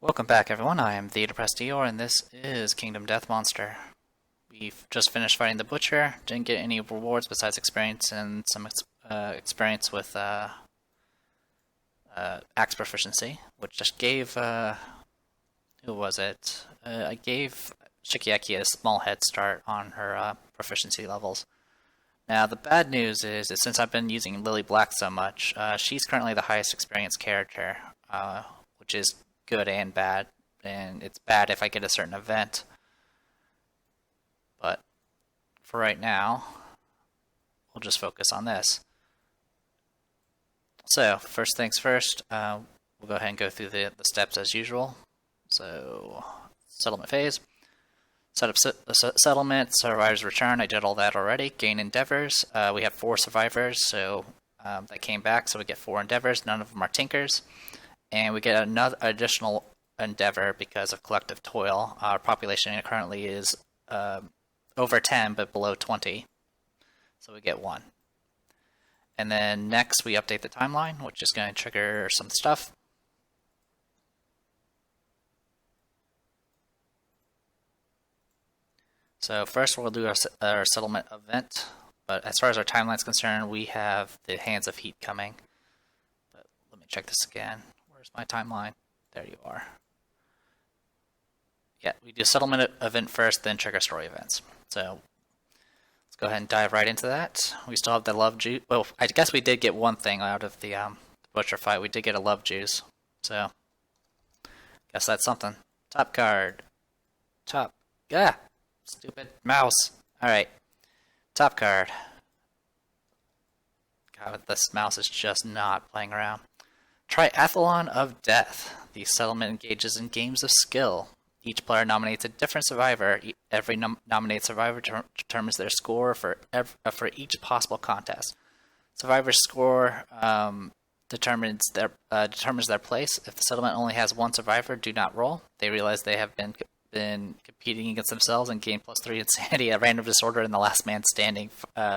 Welcome back, everyone. I am the Depressed Eeyore, and this is Kingdom Death Monster. We've just finished fighting the Butcher. Didn't get any rewards besides experience and some experience with axe proficiency, which just gave who was it? I gave Shikiaki a small head start on her proficiency levels. Now, the bad news is that since I've been using Lily Black so much, she's currently the highest experienced character, which is good and bad. And it's bad if I get a certain event. But for right now, we'll just focus on this. So, first things first, we'll go ahead and go through the steps as usual. So, settlement phase. Set up settlement, survivors return. I did all that already. Gain endeavors. We have 4 survivors, so that came back, so we get 4 endeavors. None of them are tinkers. And we get another additional endeavor because of collective toil. Our population currently is over 10, but below 20. So we get 1. And then next we update the timeline, which is going to trigger some stuff. So first we'll do our settlement event, but as far as our timeline is concerned, we have the Hands of Heat coming. But let me check this again. Where's my timeline? There you are. Yeah, we do settlement event first, then trigger story events. So let's go ahead and dive right into that. We still have the love juice. Well, I guess we did get one thing out of the butcher fight. We did get a love juice. So guess that's something. Top card. Top. Yeah. Stupid mouse. Alright. Top card. God, this mouse is just not playing around. Triathalon of Death. The settlement engages in games of skill. Each player nominates a different survivor. Every nominated survivor determines their score for each possible contest. Survivor's score determines their place. If the settlement only has 1 survivor, do not roll. They realize they have been competing against themselves and gain +3 insanity at random disorder in the last man standing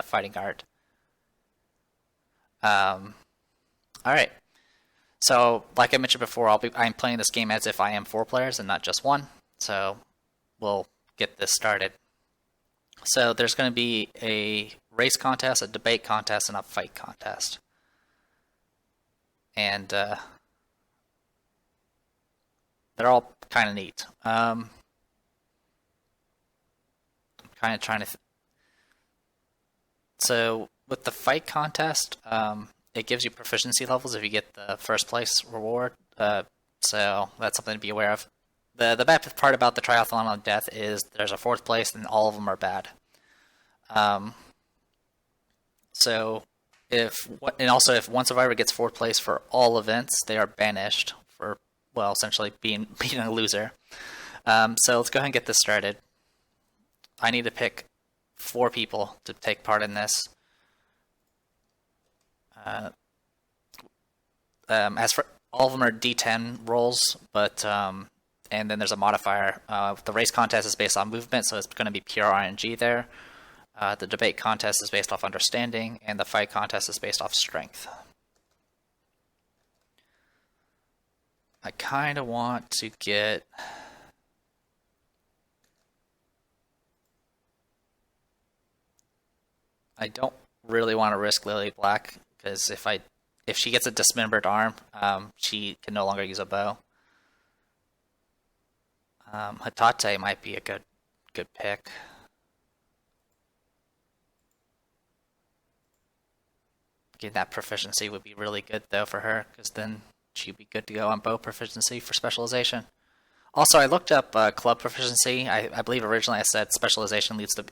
fighting art. Alright. So, like I mentioned before, I'm playing this game as if I am 4 players and not just 1. So, we'll get this started. So, there's going to be a race contest, a debate contest, and a fight contest. And they're all kind of neat. I'm kind of trying to... So, with the fight contest, it gives you proficiency levels if you get the first place reward. So that's something to be aware of. The bad part about the Triathalon of Death is there's a 4th place and all of them are bad. Also if one survivor gets 4th place for all events, they are banished for, well, essentially being a loser. So let's go ahead and get this started. I need to pick 4 people to take part in this. As for all of them are D10 rolls, but and then there's a modifier. The race contest is based on movement, so it's going to be pure RNG there. The debate contest is based off understanding, and the fight contest is based off strength. I kind of want to get... I don't really want to risk Lily Black, because if she gets a dismembered arm, she can no longer use a bow. Hatate might be a good pick. Getting that proficiency would be really good though for her, because then she'd be good to go on bow proficiency for specialization. Also, I looked up club proficiency. I believe originally I said specialization leads to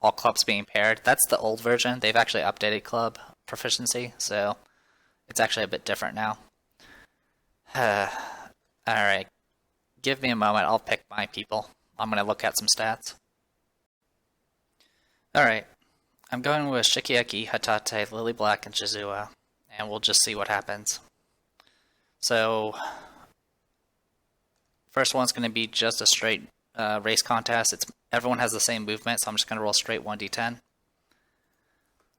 all clubs being paired. That's the old version. They've actually updated club proficiency, so it's actually a bit different now. Alright, give me a moment, I'll pick my people. I'm going to look at some stats. Alright, I'm going with Shikiaki, Hatate, Lily Black, and Shizua, and we'll just see what happens. So, first one's going to be just a straight race contest. Everyone has the same movement, so I'm just going to roll straight 1d10.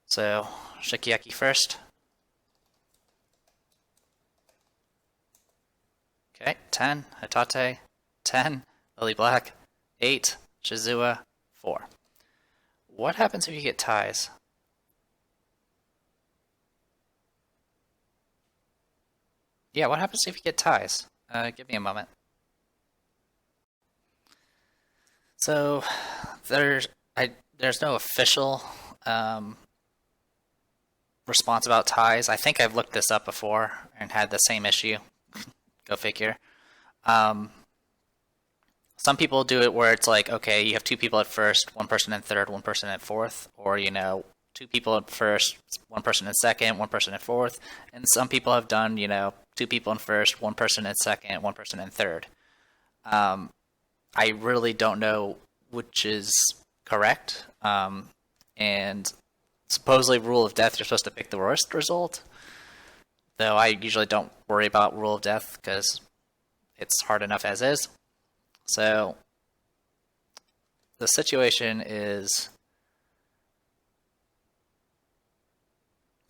So, Shikiaki first. Okay, 10, Hitate, 10, Lily Black, 8, Shizua, 4. What happens if you get ties? Yeah, what happens if you get ties? Give me a moment. So, there's no official response about ties. I think I've looked this up before and had the same issue. Go figure. Some people do it where it's like, okay, you have two people at first, one person in third, one person at fourth, or two people at first, one person in second, one person in fourth, and some people have done, two people in first, one person in second, one person in third. I really don't know which is correct, and supposedly rule of death, you're supposed to pick the worst result, though I usually don't worry about rule of death because it's hard enough as is. So the situation is,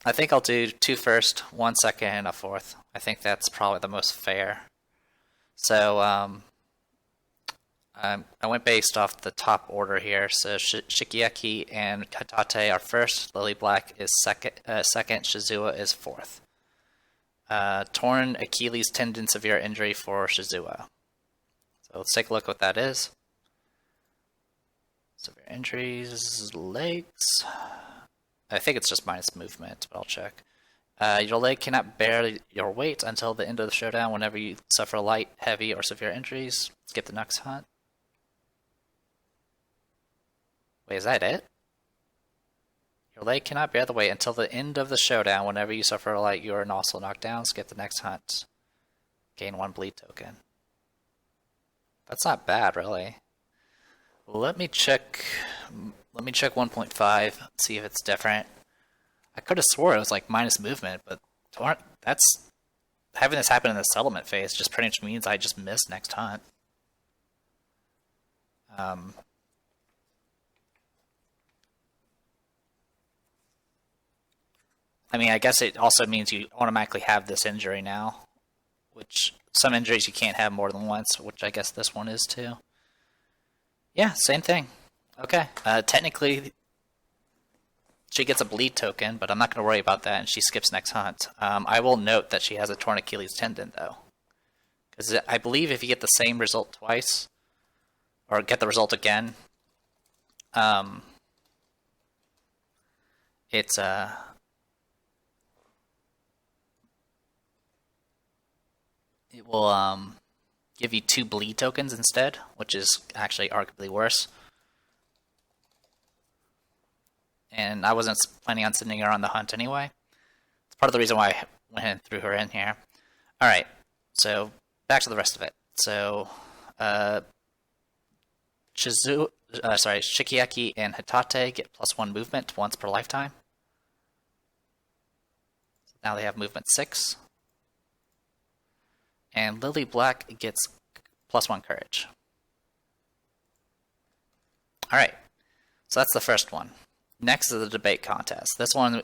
I think I'll do 2 first, 1 second, and a fourth. I think that's probably the most fair. So I went based off the top order here. So Shikiaki and Hitate are first. Lily Black is second. Shizua is fourth. Torn Achilles tendon severe injury for Shizua. So let's take a look what that is. Severe injuries, legs. I think it's just minus movement, but I'll check. Your leg cannot bear your weight until the end of the showdown whenever you suffer light, heavy, or severe injuries. Skip the next hunt. Wait, is that it? Your leg cannot bear the weight until the end of the showdown whenever you suffer a light, you are also knocked down. Skip the next hunt. Gain 1 bleed token. That's not bad, really. Let me check 1.5, see if it's different. I could have swore it was like minus movement, but that's having this happen in the settlement phase just pretty much means I just missed next hunt. I mean, I guess it also means you automatically have this injury now, which some injuries you can't have more than once, which I guess this one is too. Yeah, same thing. Okay, technically she gets a bleed token, but I'm not going to worry about that, and she skips next hunt. I will note that she has a torn Achilles tendon, though, because I believe if you get the same result twice, or get the result again, it's it will give you 2 bleed tokens instead, which is actually arguably worse. And I wasn't planning on sending her on the hunt anyway. It's part of the reason why I went and threw her in here. Alright, so back to the rest of it. So, Shikiaki and Hitate get +1 movement once per lifetime. So now they have movement 6. And Lily Black gets +1 courage. Alright, so that's the first one. Next is the debate contest. This one,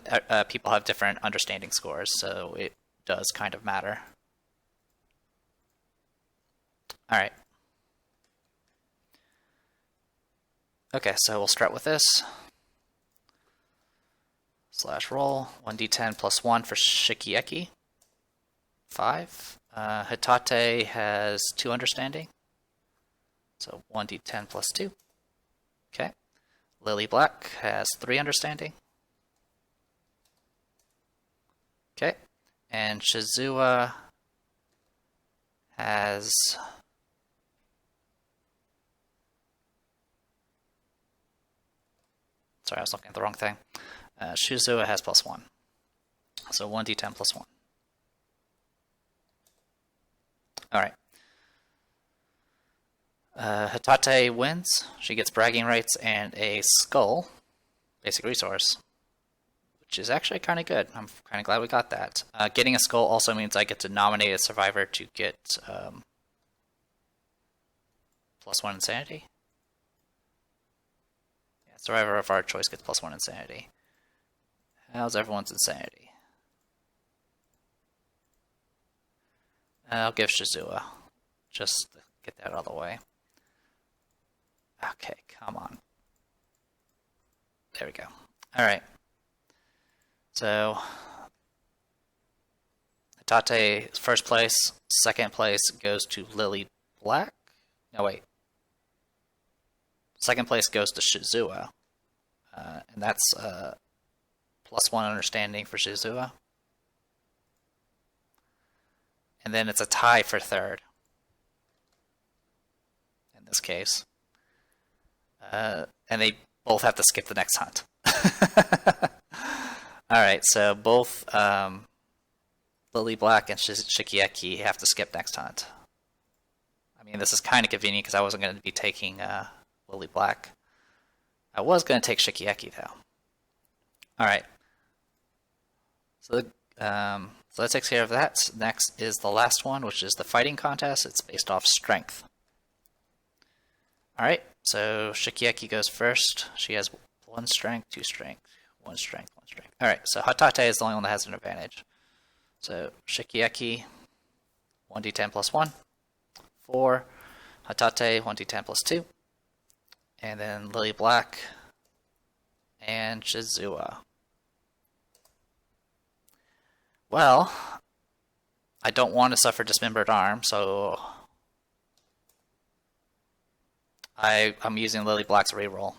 people have different understanding scores, so it does kind of matter. Alright. Okay, so we'll start with this. /roll, 1d10 +1 for Shikieki. 5. Hitate has 2 understanding. So 1d10 +2. Okay. Lily Black has 3 understanding. Okay. And Shizua has... Sorry, I was looking at the wrong thing. Shizua has +1. So 1d10 +1. Alright. Hitate wins. She gets bragging rights and a skull, basic resource, which is actually kind of good. I'm kind of glad we got that. Getting a skull also means I get to nominate a survivor to get +1 insanity. Yeah, survivor of our choice gets +1 insanity. How's everyone's insanity? I'll give Shizua. Just to get that out of the way. Okay, come on. There we go. Alright. So, Hatate first place. Second place goes to Lily Black. No, wait. Second place goes to Shizua. And that's +1 understanding for Shizua. And then it's a tie for third. In this case. And they both have to skip the next hunt. Alright, so both Lily Black and Shikieki have to skip next hunt. I mean, this is kind of convenient because I wasn't going to be taking Lily Black. I was going to take Shikieki, though. Alright. So that takes care of that. Next is the last one, which is the fighting contest. It's based off strength. Alright, so Shikieki goes first. She has 1 strength, 2 strength, 1 strength, 1 strength. Alright, so Hatate is the only one that has an advantage. So Shikieki, 1d10 plus 1. 4. Hatate, 1d10 plus 2. And then Lily Black and Shizua. Well, I don't want to suffer dismembered arm, so I'm using Lily Black's reroll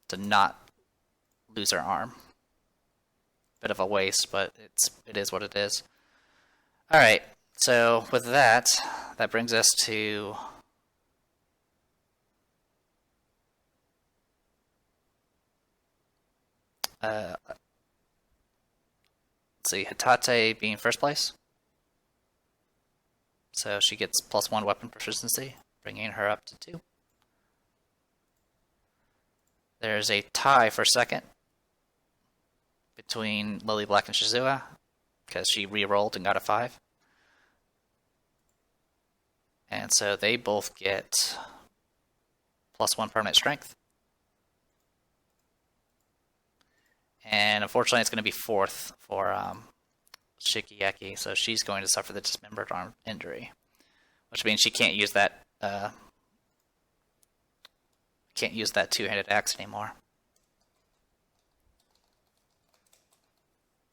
to not lose her arm. Bit of a waste, but it is what it is. Alright, so with that brings us to let's see, Hatate being first place. So she gets +1 weapon proficiency, bringing her up to 2. There's a tie for second between Lily Black and Shizua, because she re-rolled and got a 5. And so they both get +1 permanent strength. And unfortunately, it's going to be 4th for Shikieki, so she's going to suffer the dismembered arm injury, which means she can't use that two-handed axe anymore.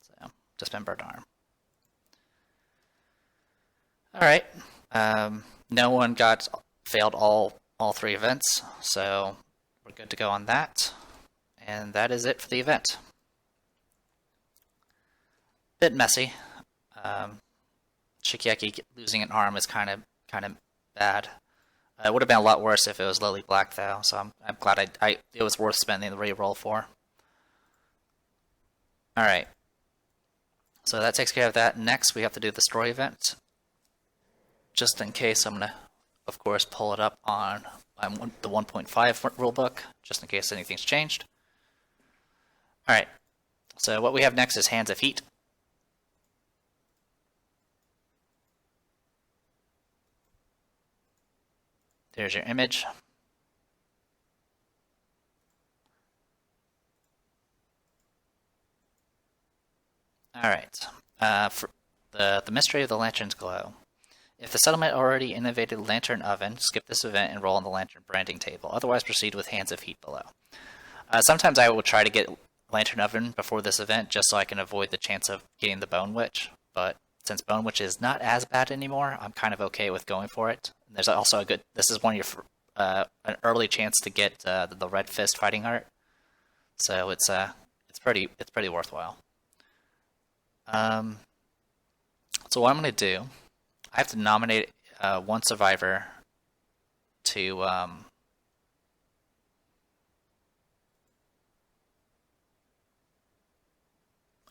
So, dismembered arm. All right. No one failed all 3 events, so we're good to go on that. And that is it for the event. Bit messy. Shikieki losing an arm is kind of bad. It would have been a lot worse if it was Lily Black, though. So I'm glad it was worth spending the re-roll for. All right. So that takes care of that. Next, we have to do the story event. Just in case, I'm gonna, of course, pull it up on the 1.5 rulebook, just in case anything's changed. All right. So what we have next is Hands of Heat. There's your image. Alright, for the mystery of the lantern's glow. If the settlement already innovated lantern oven, skip this event and roll on the lantern branding table. Otherwise, proceed with Hands of Heat below. Sometimes I will try to get lantern oven before this event just so I can avoid the chance of getting the Bone Witch, but since Bone Witch is not as bad anymore, I'm kind of okay with going for it. And there's also this is one of your an early chance to get the Red Fist fighting art, so it's pretty worthwhile. So what I'm going to do, I have to nominate one survivor to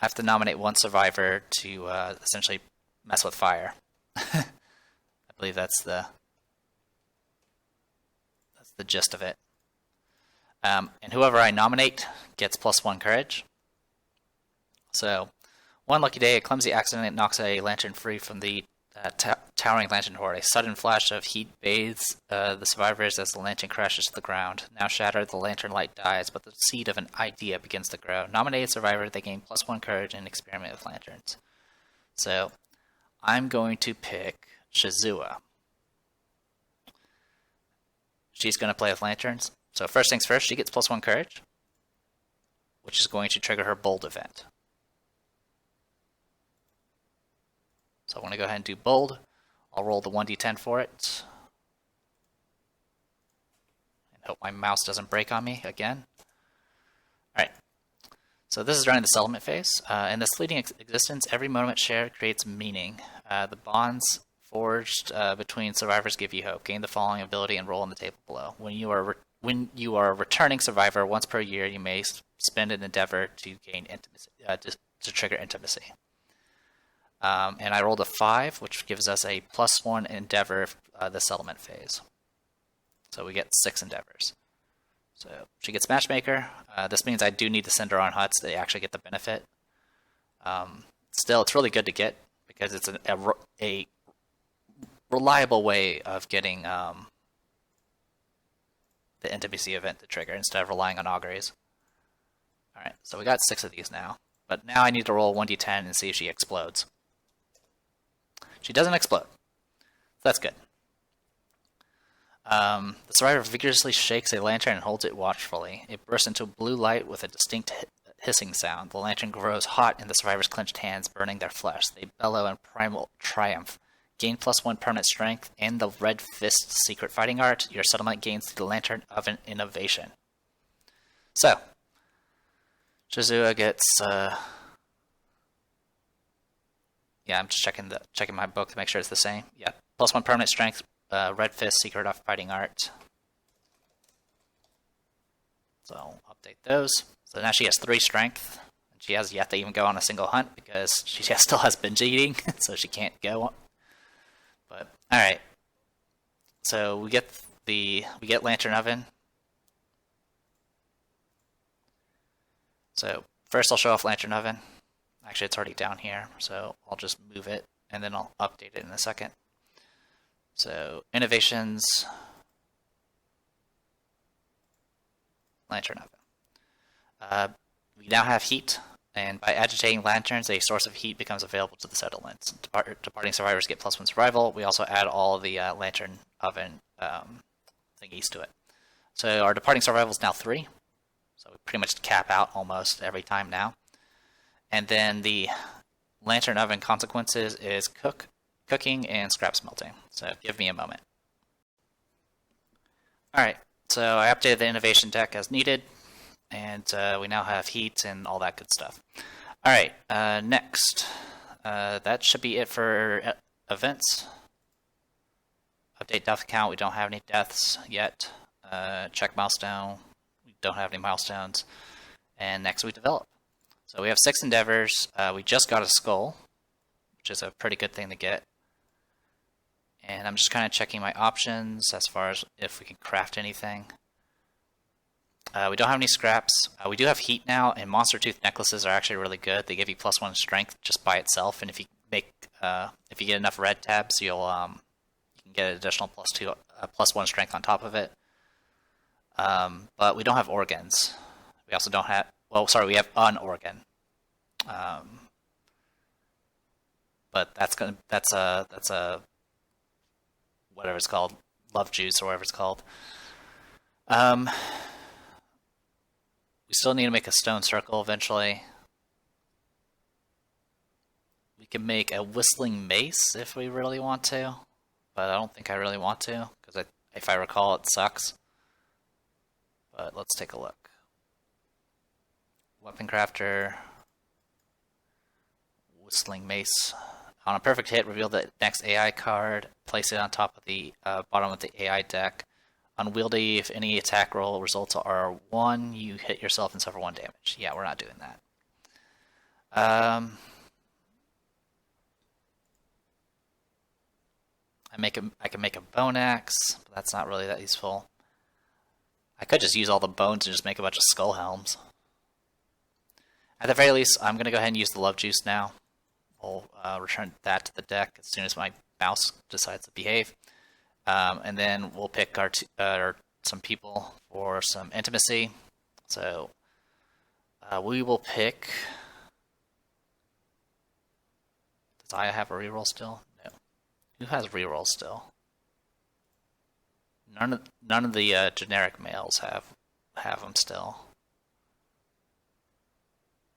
I have to nominate one survivor to essentially mess with fire. I believe that's the gist of it. And whoever I nominate gets +1 courage. So, one lucky day, a clumsy accident knocks a lantern free from the towering lantern horde. A sudden flash of heat bathes the survivors as the lantern crashes to the ground. Now shattered, the lantern light dies, but the seed of an idea begins to grow. Nominated survivor, they gain +1 courage and experiment with lanterns. So, I'm going to pick Shizua. She's going to play with lanterns. So first things first, she gets +1 courage, which is going to trigger her bold event. So I want to go ahead and do bold. I'll roll the 1d10 for it. And hope my mouse doesn't break on me again. Alright. So this is during the settlement phase. In this fleeting existence, every moment shared creates meaning. The bonds forged between survivors give you hope. Gain the following ability and roll in the table below. When you are a returning survivor, once per year, you may spend an endeavor to gain intimacy, to trigger intimacy. And I rolled a 5, which gives us a +1 endeavor the settlement phase. So we get 6 endeavors. So she gets matchmaker. This means I do need to send her on huts to actually get the benefit. Still, it's really good to get because it's a reliable way of getting the intimacy event to trigger instead of relying on auguries. Alright, so we got 6 of these now. But now I need to roll 1d10 and see if she explodes. She doesn't explode. That's good. The survivor vigorously shakes a lantern and holds it watchfully. It bursts into blue light with a distinct hissing sound. The lantern grows hot in the survivor's clenched hands, burning their flesh. They bellow in primal triumph. Gain +1 permanent strength and the Red Fist secret fighting art. Your settlement gains the Lantern Oven innovation. So, Shizua gets... Yeah, I'm just checking my book to make sure it's the same. Yeah, +1 permanent strength, Red Fist, Secret of Fighting Art. So I'll update those. So now she has 3 strength. And she has yet to even go on a single hunt because she still has binge eating, so she can't go. But all right. So we get Lantern Oven. So first I'll show off Lantern Oven. Actually, it's already down here, so I'll just move it, and then I'll update it in a second. So, innovations, Lantern Oven. We now have heat, and by agitating lanterns, a source of heat becomes available to the settlements. Departing survivors get +1 survival. We also add all the Lantern Oven thingies to it. So our departing survival is now 3, so we pretty much cap out almost every time now. And then the Lantern Oven consequences is cooking and scrap smelting. So give me a moment. Alright, so I updated the innovation deck as needed. And we now have heat and all that good stuff. Alright, next. That should be it for events. Update death count. We don't have any deaths yet. Check milestone. We don't have any milestones. And next we develop. So we have 6 endeavors. We just got a skull, which is a pretty good thing to get. And I'm just kind of checking my options as far as if we can craft anything. We don't have any scraps. We do have heat now, and monster tooth necklaces are actually really good. They give you +1 strength just by itself, and if you get enough red tabs, you can get an additional +1 strength on top of it. But we don't have organs. We also don't have. Well, sorry, we have an organ. But that's a whatever it's called, love juice or whatever it's called. We still need to make a stone circle eventually. We can make a whistling mace if we really want to, but I don't think I really want to because if I recall, it sucks. But let's take a look. Weapon crafter, whistling mace. On a perfect hit, reveal the next AI card. Place it on top of the bottom of the AI deck. Unwieldy. If any attack roll results are 1, you hit yourself and suffer 1 damage. Yeah, we're not doing that. I can make a bone axe, but that's not really that useful. I could just use all the bones and just make a bunch of skull helms. At the very least, I'm going to go ahead and use the love juice now. We'll return that to the deck as soon as my mouse decides to behave. And then we'll pick some people for some intimacy. So we will pick Does Aya have a reroll still? No. Who has reroll still? None of the generic males have them still.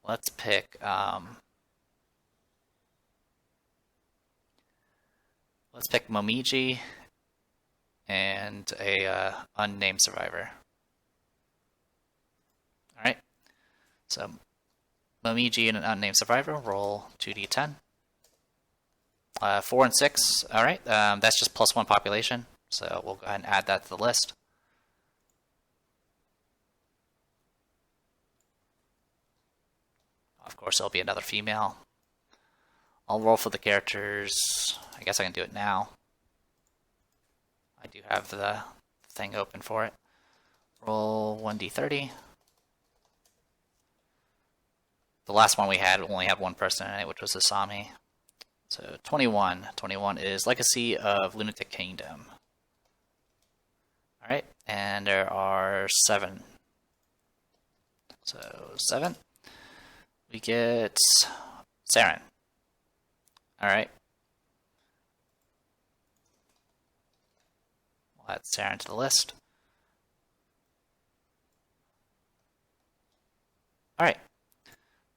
Let's pick Momiji and a unnamed survivor. All right. So Momiji and an unnamed survivor. Roll 2d10. 4 and 6. All right. That's just +1 population. So we'll go ahead and add that to the list. Of course, there'll be another female. I'll roll for the characters. I guess I can do it now. I do have the thing open for it. Roll 1d30. The last one we had only had one person in it, which was Asami. So 21. 21 is Legacy of Lunatic Kingdom. Alright, and there are 7. So 7. We get Saren. Alright. We'll add Saren to the list. Alright.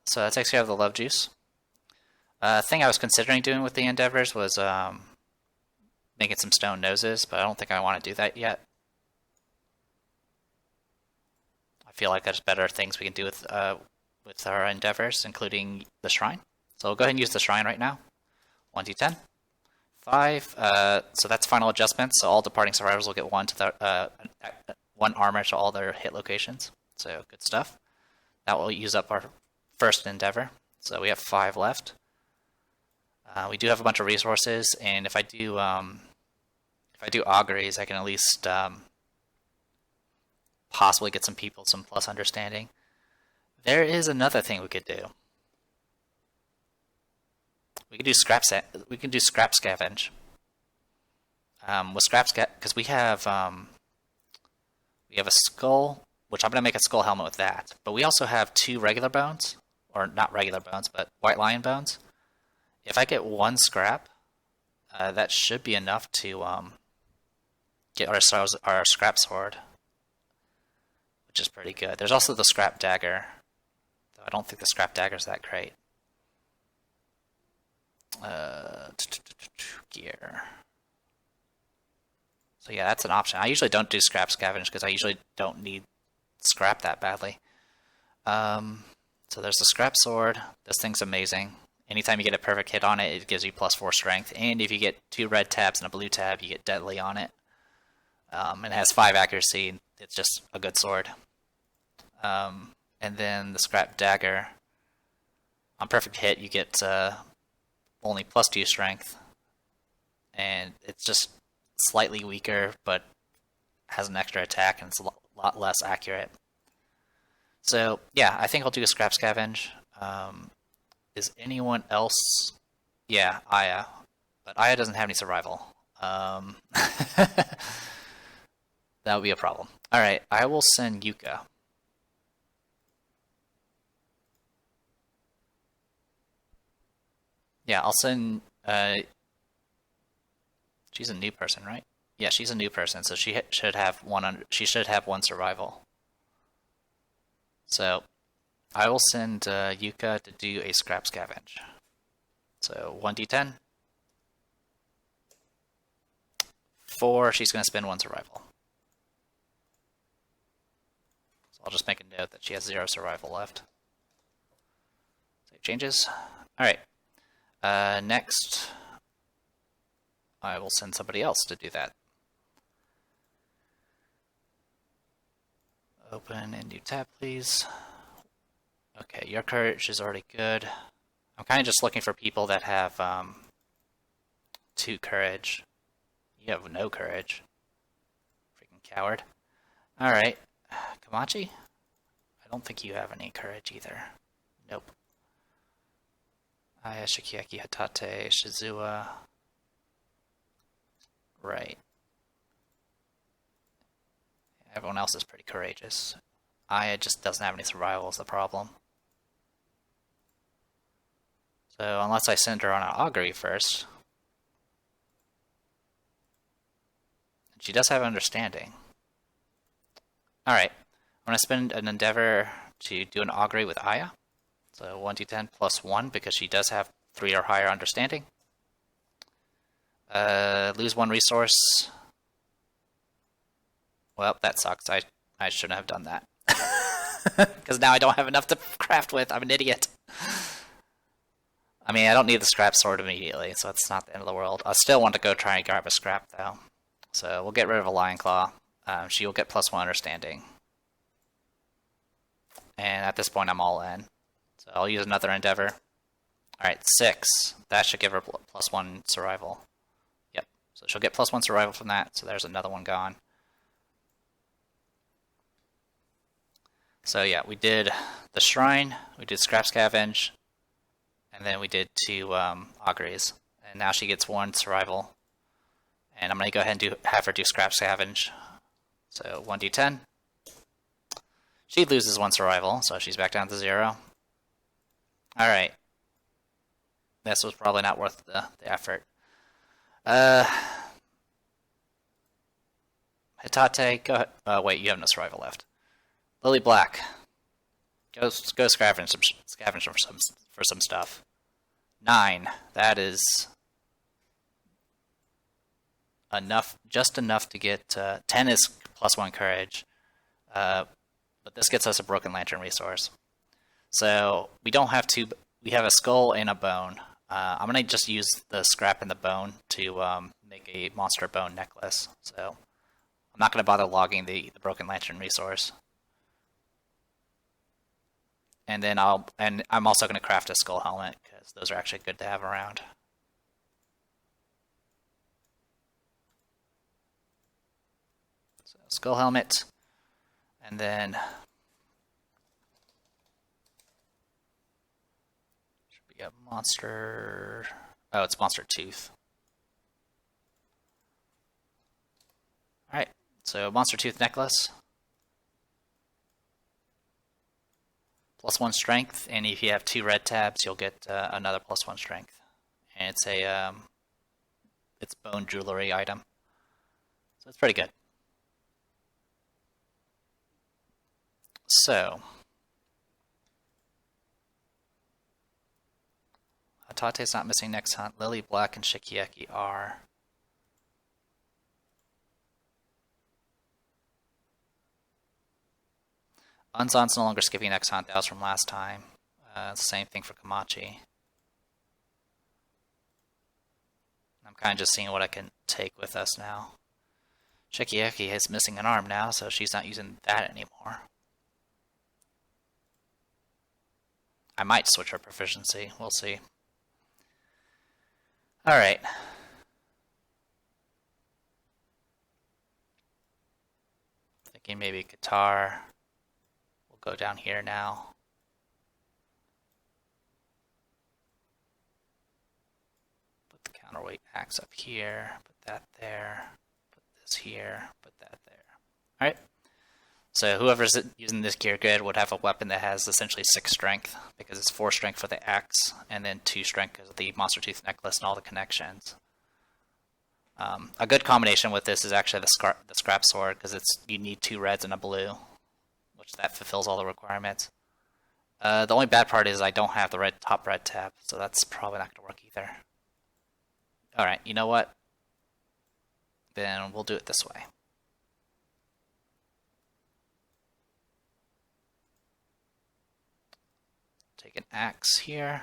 So that takes care of the love juice. Thing I was considering doing with the endeavors was making some stone noses, but I don't think I want to do that yet. I feel like there's better things we can do with our endeavors, including the shrine. So we'll go ahead and use the shrine right now. 1d10. 5. So that's final adjustments. So all departing survivors will get 1 armor to all their hit locations. So good stuff. That will use up our first endeavor. So we have 5 left. We do have a bunch of resources, and if I do auguries, I can at least possibly get some people some plus understanding. There is another thing we could do. We can do scrap scavenge. With because we have a skull, which I'm gonna make a skull helmet with that. But we also have 2 regular bones, or not regular bones, but white lion bones. If I get 1 scrap, that should be enough to get ourselves our scrap sword, which is pretty good. There's also the scrap dagger, though I don't think the scrap dagger is that great. Gear. So yeah, that's an option. I usually don't do scrap scavenge because I usually don't need scrap that badly. So there's the scrap sword. This thing's amazing. Anytime you get a perfect hit on it, it gives you +4 strength. And if you get 2 red tabs and a blue tab, you get deadly on it. It has 5 accuracy. It's just a good sword. And then the scrap dagger. On perfect hit, you get only +2 strength. And it's just slightly weaker, but has an extra attack, and it's a lot less accurate. So, yeah, I think I'll do a scrap scavenge. Is anyone else? Yeah, Aya. But Aya doesn't have any survival. That would be a problem. Alright, I will send Yuka. Yeah, I'll send... she's a new person, right? Yeah, she's a new person, so she should have 1 survival. So... I will send Yuka to do a scrap scavenge. So 1d10. 4, she's going to spend 1 survival. So I'll just make a note that she has 0 survival left. Save changes. Alright. Next, I will send somebody else to do that. Open and new tab, please. Okay, your courage is already good. I'm kind of just looking for people that have 2 courage. You have no courage. Freaking coward. Alright. Kamachi? I don't think you have any courage either. Nope. Aya, Shikiaki, Hatate, Shizua. Right. Everyone else is pretty courageous. Aya just doesn't have any survival is the problem. So unless I send her on an augury first. She does have understanding. Alright, I'm going to spend an endeavor to do an augury with Aya. So 1d10 plus 1 because she does have 3 or higher understanding. Lose 1 resource. Well, that sucks. I shouldn't have done that. Because now I don't have enough to craft with. I'm an idiot. I mean, I don't need the scrap sword immediately, so it's not the end of the world. I still want to go try and grab a scrap, though. So we'll get rid of a Lion Claw. She will get plus 1 understanding. And at this point, I'm all in. So I'll use another endeavor. Alright, 6. That should give her plus 1 survival. Yep. So she'll get plus 1 survival from that, so there's another one gone. So yeah, we did the Shrine, we did Scrap Scavenge, and then we did 2 auguries. And now she gets 1 survival. And I'm going to go ahead and have her do Scrap Scavenge. So 1d10. She loses 1 survival, so she's back down to 0. Alright. This was probably not worth the effort. Hitate, go ahead. Wait, you have no survival left. Lily Black. Go scavenge for some stuff. 9. That is enough, just enough to get 10 is plus 1 courage. But this gets us a Broken Lantern resource. So we don't have to. We have a skull and a bone. I'm gonna just use the scrap and the bone to make a monster bone necklace. So I'm not gonna bother logging the Broken Lantern resource. And then I'm also gonna craft a skull helmet because those are actually good to have around. So skull helmet, and then should be a monster. Oh, it's monster tooth. All right, so monster tooth necklace. Plus 1 strength, and if you have 2 red tabs, you'll get another plus 1 strength. And it's a it's bone jewelry item, so it's pretty good. So Hatate's not missing next hunt. Lily Black and Shikieki are. Unzon's no longer skipping next hunt. That was from last time. Same thing for Kamachi. I'm kind of just seeing what I can take with us now. Shikieki is missing an arm now, so she's not using that anymore. I might switch her proficiency. We'll see. Alright. Thinking maybe guitar. Go down here now. Put the counterweight axe up here. Put that there. Put this here. Put that there. Alright. So whoever's using this gear grid would have a weapon that has essentially 6 strength, because it's 4 strength for the axe, and then 2 strength because of the monster tooth necklace and all the connections. A good combination with this is actually the scrap sword, because you need 2 reds and a blue, which that fulfills all the requirements. The only bad part is I don't have the top red tab, so that's probably not going to work either. Alright, you know what? Then we'll do it this way. Take an axe here,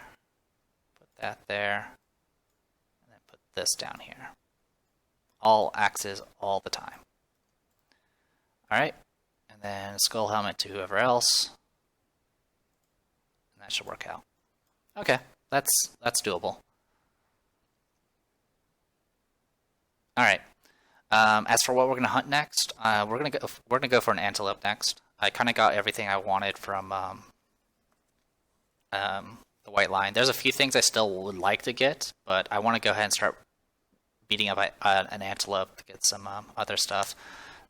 put that there, and then put this down here. All axes all the time. Alright. And then skull helmet to whoever else. And that should work out. Okay, that's doable. Alright. As for what we're gonna hunt next, we're gonna go for an antelope next. I kinda got everything I wanted from the White Lion. There's a few things I still would like to get, but I want to go ahead and start beating up an antelope to get some other stuff.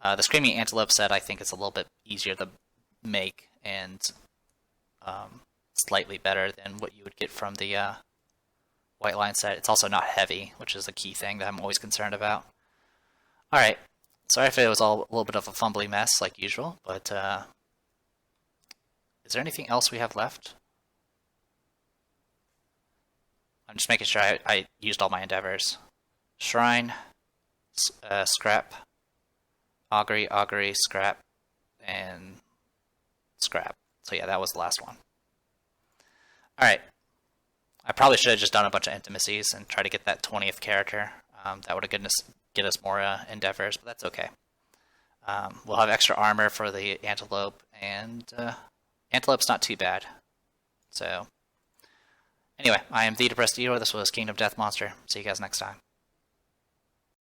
The Screaming Antelope set I think is a little bit easier to make and slightly better than what you would get from the white line set. It's also not heavy, which is a key thing that I'm always concerned about. Alright, sorry if it was all a little bit of a fumbly mess like usual, but is there anything else we have left? I'm just making sure I used all my endeavors. Shrine, scrap, augury, scrap, and scrap. So yeah, that was the last one. Alright. I probably should have just done a bunch of intimacies and try to get that 20th character. That would have get us more endeavors, but that's okay. We'll have extra armor for the antelope, and antelope's not too bad. So, anyway, I am the Depressed Eater. This was Kingdom Death Monster. See you guys next time.